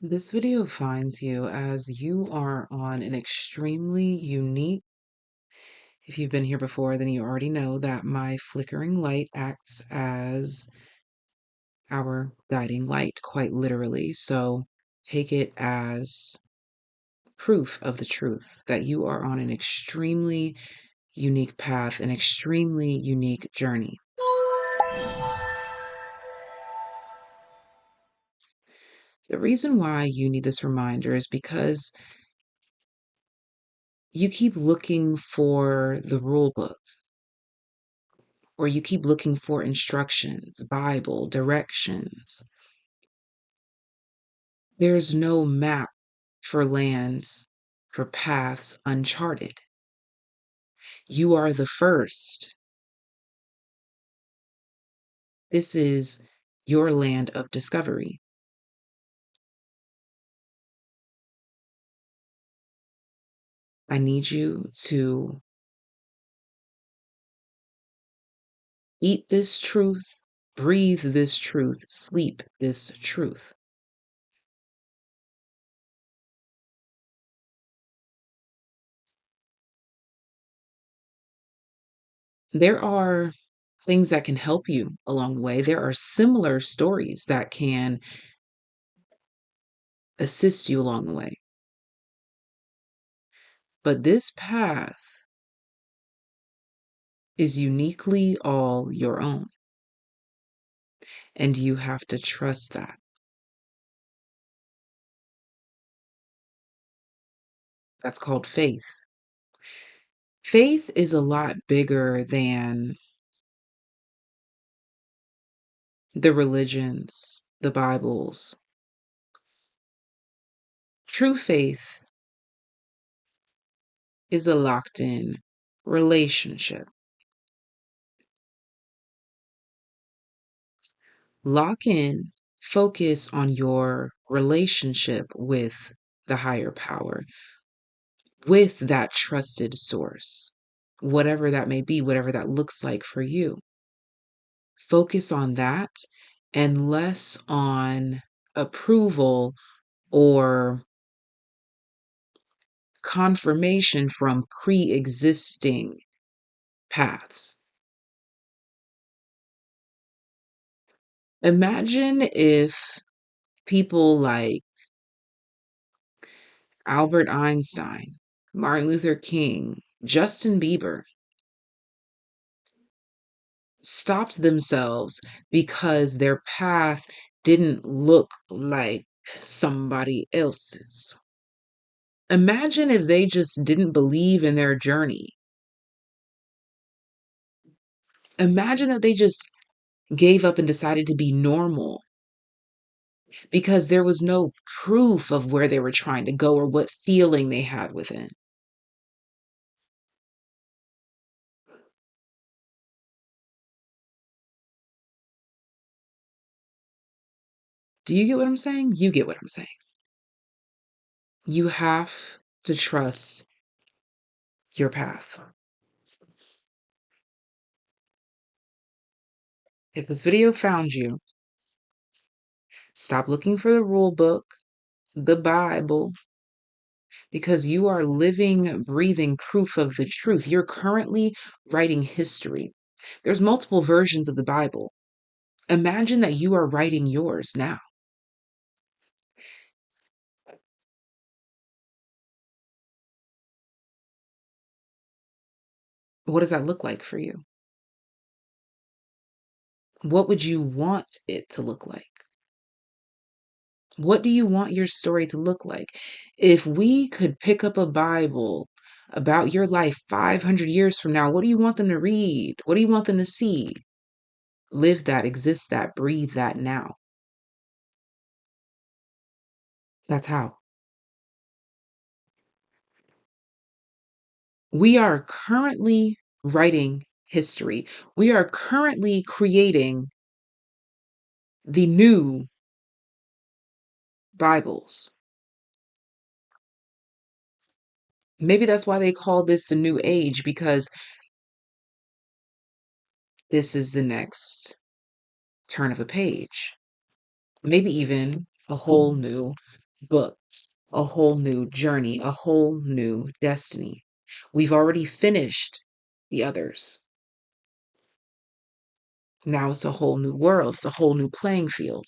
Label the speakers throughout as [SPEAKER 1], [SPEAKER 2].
[SPEAKER 1] This video finds you as you are on an extremely unique. If you've been here before, then you already know that my flickering light acts as our guiding light, quite literally. So take it as proof of the truth that you are on an extremely unique path, an extremely unique journey. The reason why you need this reminder is because you keep looking for the rule book, or you keep looking for instructions, Bible, directions. There's no map for lands, for paths uncharted. You are the first. This is your land of discovery. I need you to eat this truth, breathe this truth, sleep this truth. There are things that can help you along the way. There are similar stories that can assist you along the way. But this path is uniquely all your own, and you have to trust that. That's called faith. Faith is a lot bigger than the religions, the Bibles. True faith is a locked in relationship. Lock in, focus on your relationship with the higher power, with that trusted source, whatever that may be, whatever that looks like for you. Focus on that and less on approval or confirmation from pre existing paths. Imagine if people like Albert Einstein, Martin Luther King, Justin Bieber stopped themselves because their path didn't look like somebody else's. Imagine if they just didn't believe in their journey. Imagine that they just gave up and decided to be normal because there was no proof of where they were trying to go or what feeling they had within. Do you get what I'm saying? You get what I'm saying. You have to trust your path. If this video found you, stop looking for the rule book, the Bible, because you are living, breathing proof of the truth. You're currently writing history. There's multiple versions of the Bible. Imagine that you are writing yours now. What does that look like for you? What would you want it to look like? What do you want your story to look like? If we could pick up a Bible about your life 500 years from now, what do you want them to read? What do you want them to see? Live that, exist that, breathe that now. That's how. We are currently writing history. We are currently creating the new Bibles. Maybe that's why they call this the new age, because this is the next turn of a page. Maybe even a whole new book, a whole new journey, a whole new destiny. We've already finished the others. Now it's a whole new world, it's a whole new playing field.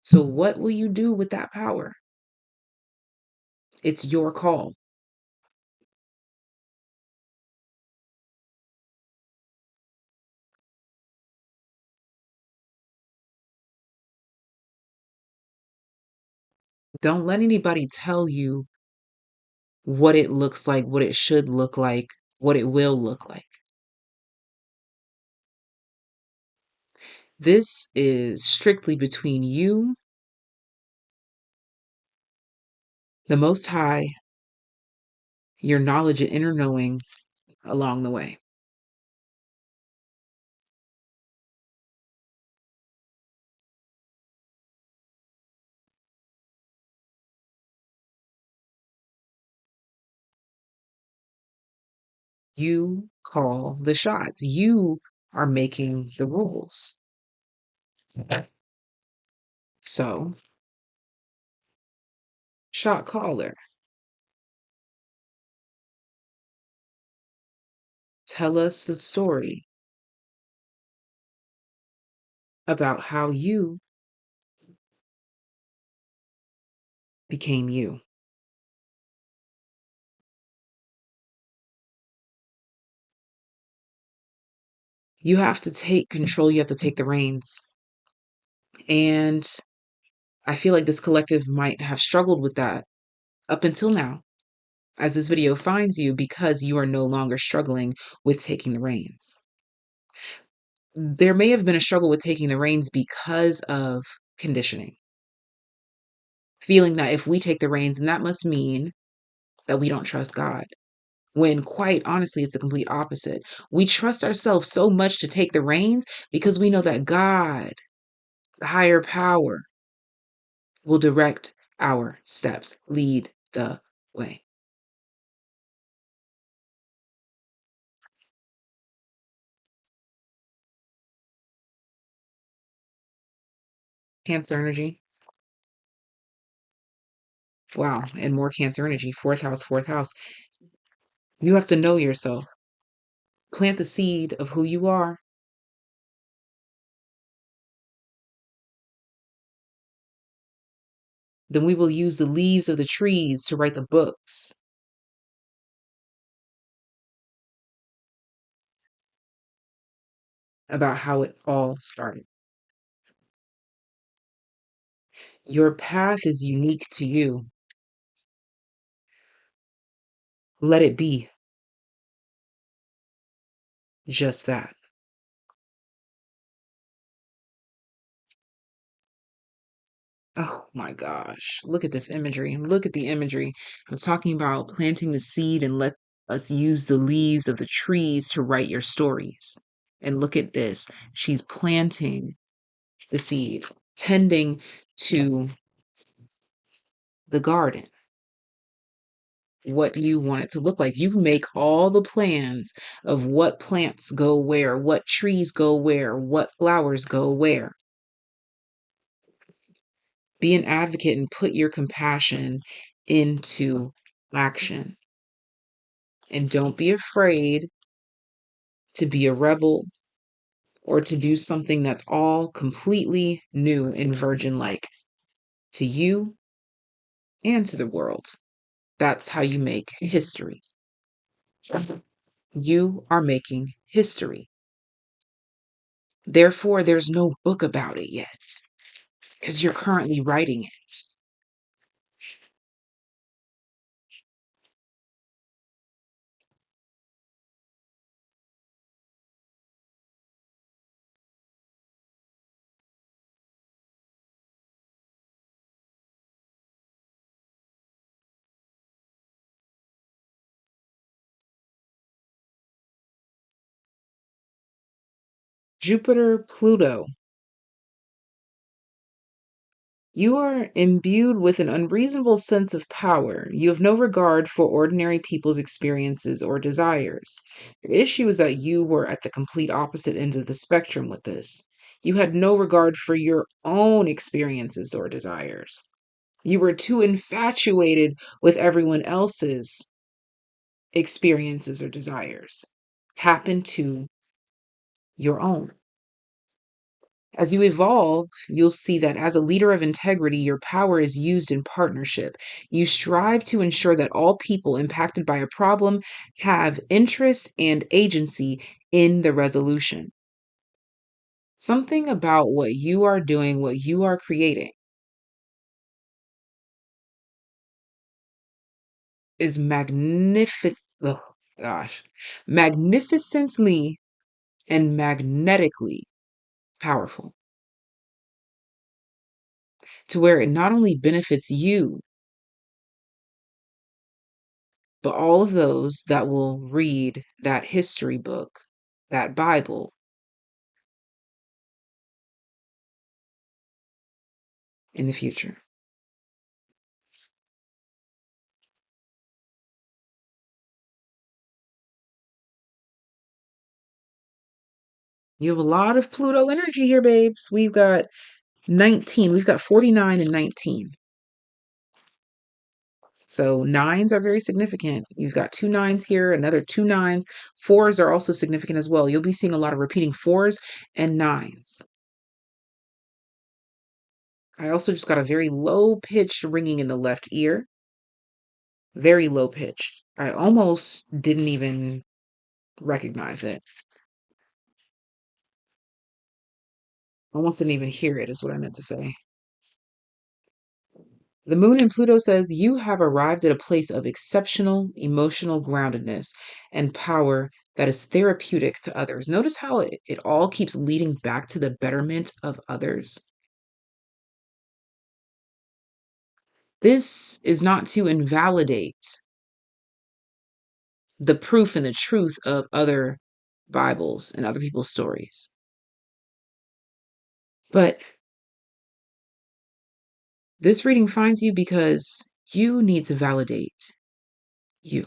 [SPEAKER 1] So, what will you do with that power? It's your call. Don't let anybody tell you what it looks like, what it should look like, what it will look like. This is strictly between you, the Most High, your knowledge and inner knowing along the way. You call the shots. You are making the rules. So, shot caller, tell us the story about how you became you. You have to take control, you have to take the reins. And I feel like this collective might have struggled with that up until now, as this video finds you, because you are no longer struggling with taking the reins. There may have been a struggle with taking the reins because of conditioning, feeling that if we take the reins, then that must mean that we don't trust God. When quite honestly, it's the complete opposite. We trust ourselves so much to take the reins because we know that God, the higher power, will direct our steps, lead the way. Cancer energy. Wow. And more Cancer energy. Fourth house, fourth house. You have to know yourself. Plant the seed of who you are. Then we will use the leaves of the trees to write the books about how it all started. Your path is unique to you. Let it be just that. Oh my gosh. Look at this imagery. Look at the imagery. I was talking about planting the seed and let us use the leaves of the trees to write your stories. And look at this. She's planting the seed, tending to the garden. What do you want it to look like? You make all the plans of what plants go where, what trees go where, what flowers go where. Be an advocate and put your compassion into action. And don't be afraid to be a rebel or to do something that's all completely new and virgin like to you and to the world. That's how you make history. You are making history. Therefore, there's no book about it yet because you're currently writing it. Jupiter, Pluto. You are imbued with an unreasonable sense of power. You have no regard for ordinary people's experiences or desires. The issue is that you were at the complete opposite end of the spectrum with this. You had no regard for your own experiences or desires. You were too infatuated with everyone else's experiences or desires. Tap into your own. As you evolve, you'll see that as a leader of integrity, your power is used in partnership. You strive to ensure that all people impacted by a problem have interest and agency in the resolution. Something about what you are doing, what you are creating, is magnificent. Oh, gosh. Magnificently and magnetically powerful to where it not only benefits you, but all of those that will read that history book, that Bible in the future. You have a lot of Pluto energy here, babes. We've got 19, we've got 49 and 19. So nines are very significant. You've got two nines here, another two nines. Fours are also significant as well. You'll be seeing a lot of repeating fours and nines. I also just got a very low pitched ringing in the left ear. Very low pitched. I almost didn't even recognize it. Almost didn't even hear it, is what I meant to say. The moon in Pluto says you have arrived at a place of exceptional emotional groundedness and power that is therapeutic to others. Notice how it all keeps leading back to the betterment of others. This is not to invalidate the proof and the truth of other Bibles and other people's stories, but this reading finds you because you need to validate you.